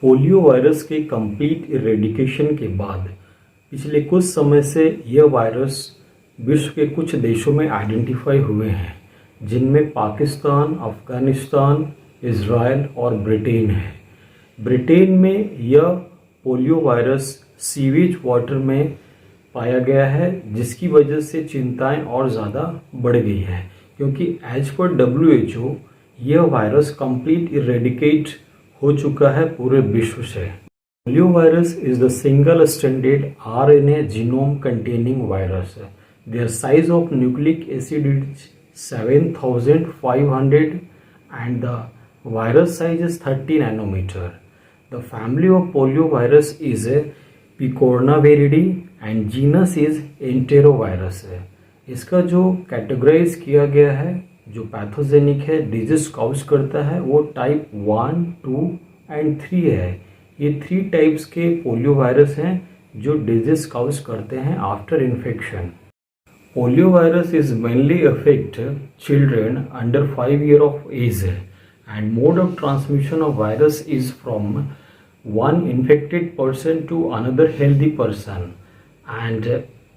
Polio virus के complete eradication के बाद पिछले कुछ समय से यह वायरस विश्व के कुछ देशों में आइडेंटिफाई हुए हैं, जिनमें पाकिस्तान, अफगानिस्तान, इजराइल और ब्रिटेन है। ब्रिटेन में यह पोलियो वायरस सीवेज वाटर में पाया गया है, जिसकी वजह से चिंताएं और ज़्यादा बढ़ गई हैं, क्योंकि एज पर WHO यह वायरस कंप्लीट इरेडिकेट हो चुका है पूरे विश्व से। Polio virus is the single stranded RNA genome containing virus. Their size of nucleic acid is 7500 and the virus size is 30 nanometer. The family of poliovirus is Picornaviridae and genus is Enterovirus। इसका जो categorise किया गया है, जो pathogenic है, disease cause करता है, वो टाइप 1, 2 एंड 3 है। ये 3 टाइप्स के पोलियो वायरस हैं जो डिजीज काउज करते हैं after infection. Polio virus is mainly affect children under 5 years of age, and mode of transmission of virus is from one infected person to another healthy person and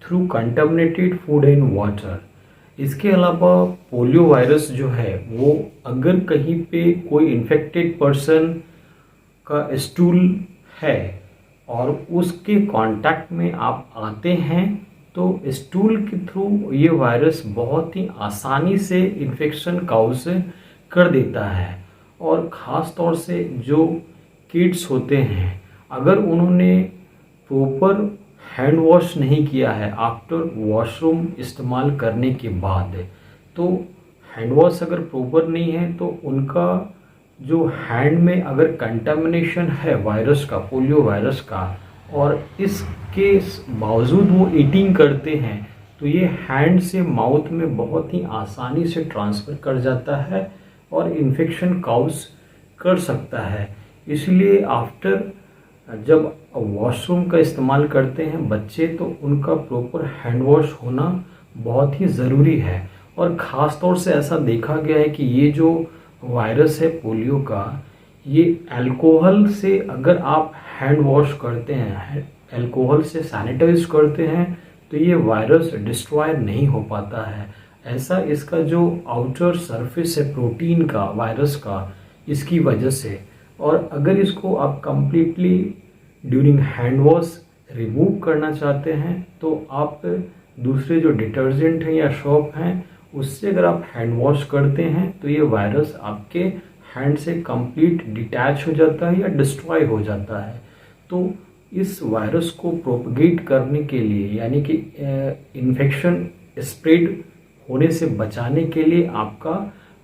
through contaminated food and water। इसके अलावा polio virus जो है वो अगर कहीं पे कोई infected person का स्टूल है और उसके कांटेक्ट में आप आते हैं तो स्टूल के थ्रू ये वायरस बहुत ही आसानी से इन्फेक्शन काउज कर देता है। और ख़ास तौर से जो किड्स होते हैं, अगर उन्होंने प्रॉपर हैंड वॉश नहीं किया है आफ्टर वॉशरूम इस्तेमाल करने के बाद, तो हैंड वॉश अगर प्रॉपर नहीं है तो उनका जो हैंड में अगर कंटामिनेशन है वायरस का, पोलियो वायरस का, और इसके बावजूद वो ईटिंग करते हैं तो ये हैंड से माउथ में बहुत ही आसानी से ट्रांसफ़र कर जाता है और इन्फेक्शन काउज कर सकता है। इसलिए आफ्टर जब वॉशरूम का इस्तेमाल करते हैं बच्चे, तो उनका प्रॉपर हैंड वॉश होना बहुत ही ज़रूरी है। और ख़ास तौर से ऐसा देखा गया है कि ये जो वायरस है पोलियो का, ये अल्कोहल से अगर आप हैंड वॉश करते हैं, अल्कोहल से सैनिटाइज करते हैं, तो ये वायरस डिस्ट्रॉय नहीं हो पाता है। ऐसा इसका जो आउटर सरफेस है प्रोटीन का, वायरस का, इसकी वजह से। और अगर इसको आप completely during hand wash remove करना चाहते हैं तो आप दूसरे जो डिटर्जेंट हैं या शॉप हैं उससे अगर आप हैंड वॉश करते हैं तो ये वायरस आपके हैंड से कंप्लीट डिटैच हो जाता है या डिस्ट्रॉय हो जाता है। तो इस वायरस को प्रोपगेट करने के लिए, यानी कि इन्फेक्शन स्प्रेड होने से बचाने के लिए आपका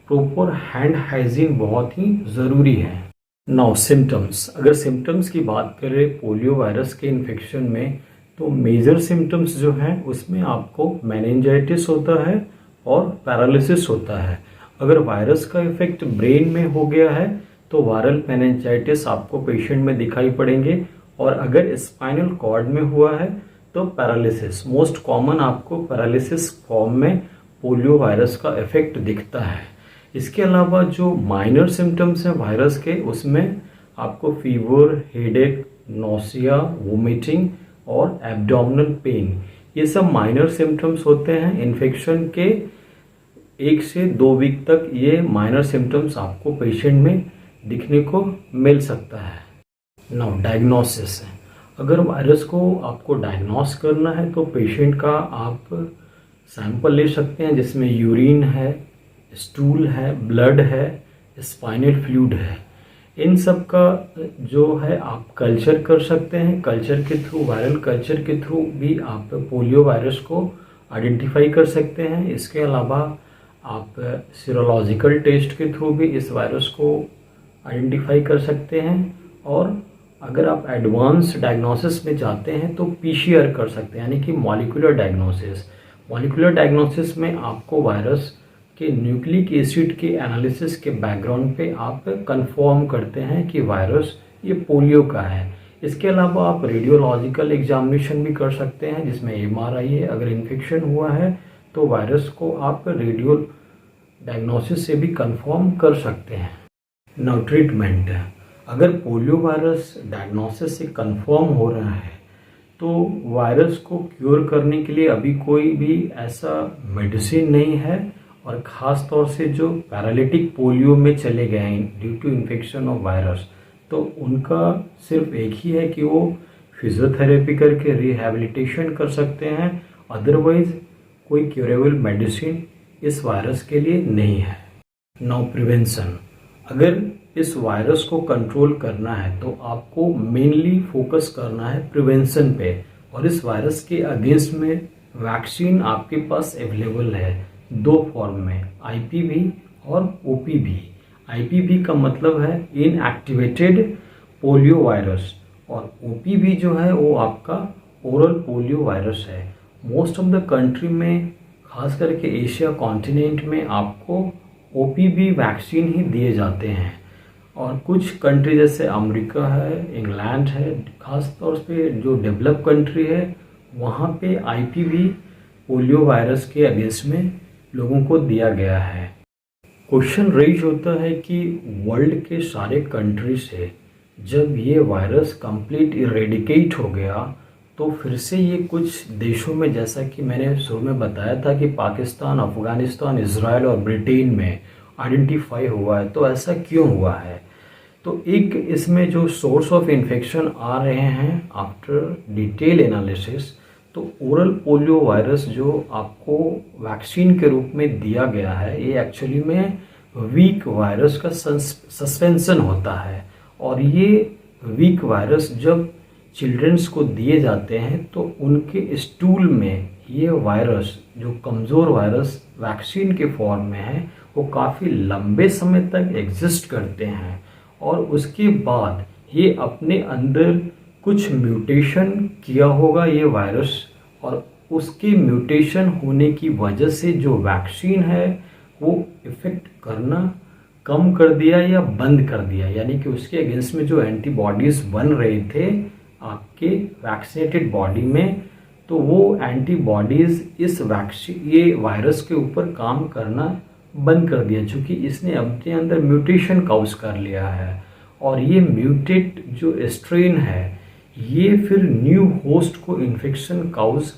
प्रॉपर हैंड हाइजीन बहुत ही ज़रूरी है। नाउ सिम्टम्स, अगर सिम्टम्स की बात करें पोलियो वायरस के इन्फेक्शन में, तो मेजर सिम्टम्स जो हैं उसमें आपको मेनिंजाइटिस होता है और पैरालिसिस होता है। अगर वायरस का इफेक्ट ब्रेन में हो गया है तो वायरल मेनिंजाइटिस आपको पेशेंट में दिखाई पड़ेंगे, और अगर स्पाइनल कॉर्ड में हुआ है तो पैरालिसिस। मोस्ट कॉमन आपको पैरालिसिस फॉर्म में पोलियो वायरस का इफेक्ट दिखता है। इसके अलावा जो माइनर सिम्टम्स हैं वायरस के, उसमें आपको फीवर, हेडेक, नोसिया, वोमिटिंग और एब्डोमिनल पेन, ये सब माइनर सिम्टम्स होते हैं। इन्फेक्शन के 1 से 2 वीक तक ये माइनर सिम्टम्स आपको पेशेंट में दिखने को मिल सकता है। नाउ डायग्नोसिस है, अगर वायरस को आपको डायग्नोस करना है तो पेशेंट का आप सैंपल ले सकते हैं, जिसमें यूरिन है, स्टूल है, ब्लड है, स्पाइनल फ्लूइड है। इन सब का जो है आप कल्चर कर सकते हैं। कल्चर के थ्रू, वायरल कल्चर के थ्रू भी आप पोलियो वायरस को आइडेंटिफाई कर सकते हैं। इसके अलावा आप सीरोलॉजिकल टेस्ट के थ्रू भी इस वायरस को आइडेंटिफाई कर सकते हैं। और अगर आप एडवांस डायग्नोसिस में जाते हैं तो PCR कर सकते हैं, यानी कि मॉलिक्यूलर डायग्नोसिस। मॉलिक्यूलर डायग्नोसिस में आपको वायरस के न्यूक्लिक एसिड के एनालिसिस के बैकग्राउंड पे आप कंफर्म करते हैं कि वायरस ये पोलियो का है। इसके अलावा आप रेडियोलॉजिकल एग्जामिनेशन भी कर सकते हैं, जिसमें MRI है। अगर इन्फेक्शन हुआ है तो वायरस को आप रेडियो डायग्नोसिस से भी कंफर्म कर सकते हैं। नाउ ट्रीटमेंट, अगर पोलियो वायरस डायग्नोसिस से कंफर्म हो रहा है तो वायरस को क्योर करने के लिए अभी कोई भी ऐसा मेडिसिन नहीं है, और ख़ास तौर से जो पैरालिटिक पोलियो में चले गए हैं due to infection of virus, तो उनका सिर्फ एक ही है कि वो फिजियोथेरेपी करके रिहैबिलिटेशन कर सकते हैं। अदरवाइज कोई क्यूरेबल मेडिसिन इस वायरस के लिए नहीं है। नाउ प्रिवेंशन, अगर इस वायरस को कंट्रोल करना है तो आपको मेनली फोकस करना है प्रिवेंशन पे, और इस वायरस के अगेंस्ट में वैक्सीन आपके पास अवेलेबल है दो फॉर्म में, आईपीवी और ओपीवी। आईपीवी का मतलब है इनएक्टिवेटेड पोलियो वायरस, और ओपीवी जो है वो आपका ओरल पोलियो वायरस है। मोस्ट ऑफ द कंट्री में, खास करके एशिया कॉन्टिनेंट में, आपको ओपीवी वैक्सीन ही दिए जाते हैं, और कुछ कंट्री जैसे अमेरिका है, इंग्लैंड है, खास तौर पे जो डेवलप कंट्री है वहाँ पे आईपीवी पोलियो वायरस के अगेंस्ट में लोगों को दिया गया है। क्वेश्चन रेज होता है कि वर्ल्ड के सारे कंट्री से जब ये वायरस कंप्लीट इरेडिकेट हो गया तो फिर से ये कुछ देशों में, जैसा कि मैंने शुरू में बताया था कि पाकिस्तान, अफगानिस्तान, इजराइल और ब्रिटेन में आइडेंटिफाई हुआ है, तो ऐसा क्यों हुआ है? तो एक इसमें जो सोर्स ऑफ इन्फेक्शन आ रहे हैं आफ्टर डिटेल एनालिसिस, तो ओरल पोलियो वायरस जो आपको वैक्सीन के रूप में दिया गया है, ये एक्चुअली में वीक वायरस का सस्पेंशन होता है, और ये वीक वायरस जब चिल्ड्रंस को दिए जाते हैं तो उनके स्टूल में ये वायरस, जो कमज़ोर वायरस वैक्सीन के फॉर्म में है, वो काफ़ी लंबे समय तक एग्जिस्ट करते हैं, और उसके बाद ये अपने अंदर कुछ म्यूटेशन किया होगा ये वायरस, और उसके म्यूटेशन होने की वजह से जो वैक्सीन है वो इफ़ेक्ट करना कम कर दिया या बंद कर दिया, यानी कि उसके अगेंस्ट में जो एंटीबॉडीज़ बन रहे थे आपके वैक्सीनेटेड बॉडी में, तो वो एंटीबॉडीज़ इस ये वायरस के ऊपर काम करना बंद कर दिया, चूँकि इसने अपने अंदर म्यूटेशन काउज कर लिया है, और ये म्यूटेट जो स्ट्रेन है ये फिर न्यू होस्ट को इन्फेक्शन काउज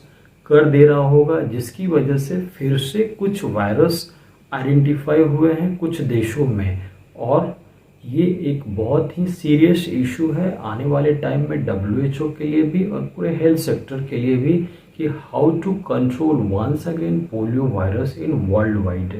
कर दे रहा होगा, जिसकी वजह से फिर से कुछ वायरस आइडेंटिफाई हुए हैं कुछ देशों में, और ये एक बहुत ही सीरियस इशू है आने वाले टाइम में WHO के लिए भी और पूरे हेल्थ सेक्टर के लिए भी, कि how to control once again polio virus in world wide.